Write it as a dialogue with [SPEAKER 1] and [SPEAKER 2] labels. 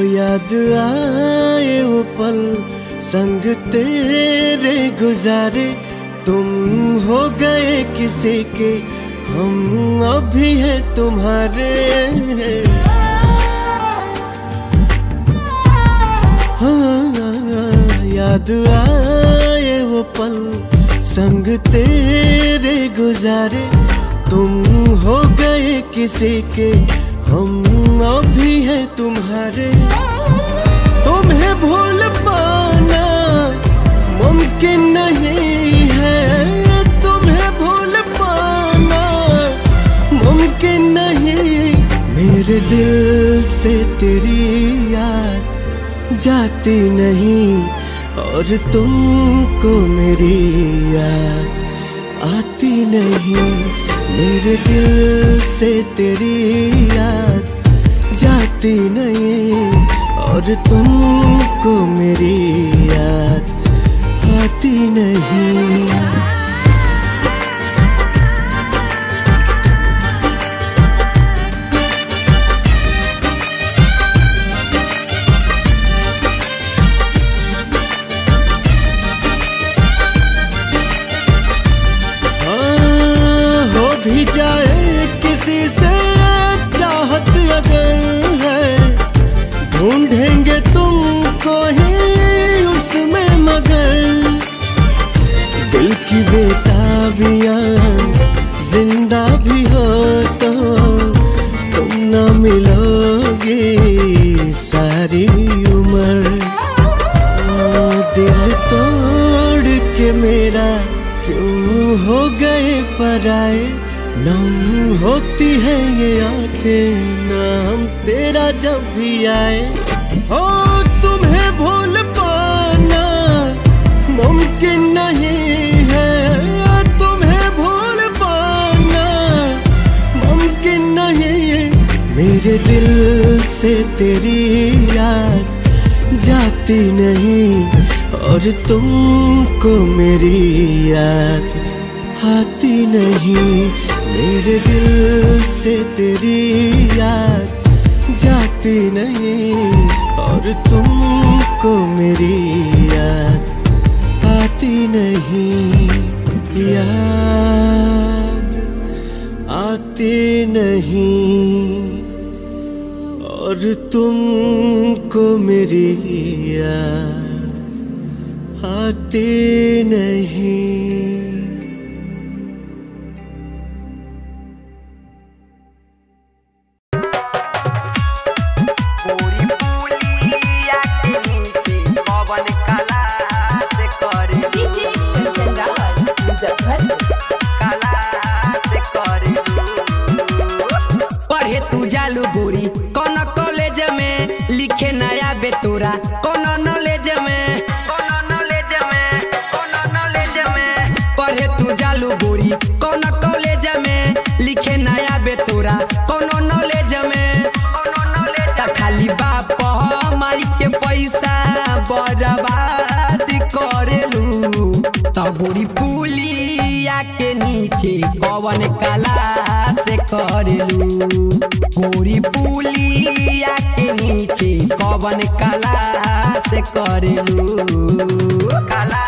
[SPEAKER 1] याद आए वो पल संग तेरे गुजारे, तुम हो गए किसी के, हम अभी हैं तुम्हारे। हाँ, याद आए वो पल संग तेरे गुजारे, तुम हो गए किसी के, हम अभी हैं तुम्हारे। तुम्हें भूल पाना मुमकिन नहीं है, तुम्हें भूल पाना मुमकिन नहीं। मेरे दिल से तेरी याद जाती नहीं, और तुमको मेरी याद आती नहीं। मेरे दिल से तेरी याद जाती नहीं, और तुमको मेरी याद आती नहीं। भी जाए किसी से चाहत अगर है, ढूंढेंगे तुमको ही उसमें, मगर दिल की बेताबियां जिंदा भी हो तो तुम ना मिलोगे सारी उम्र। दिल तोड़ के मेरा क्यों हो गए पराए, नम होती है ये आंखें नाम तेरा जब भी आए। हो तुम्हें भूल पाना मुमकिन नहीं है, तुम्हें भूल पाना मुमकिन नहीं। मेरे दिल से तेरी याद जाती नहीं, और तुमको मेरी याद आती नहीं। मेरे दिल से तेरी याद जाती नहीं, और तुमको मेरी याद आती नहीं। याद आती नहीं, और तुमको मेरी याद आती नहीं।
[SPEAKER 2] पढ़े तू जालू गोरी कौन कॉलेज में, लिखे नया बेतुरा कौन नॉलेज में, पढ़े तू जालू गोरी कौन कॉलेज में, लिखे नया बेतुरा कौन नॉलेज में। खाली बाप हमारी के पैसा बर्बाद करेलू, तो गोरी पुलिया के नीचे कौन कला से करेलू। गोरी पुलिया के नीचे कौन कला से करेलू, कला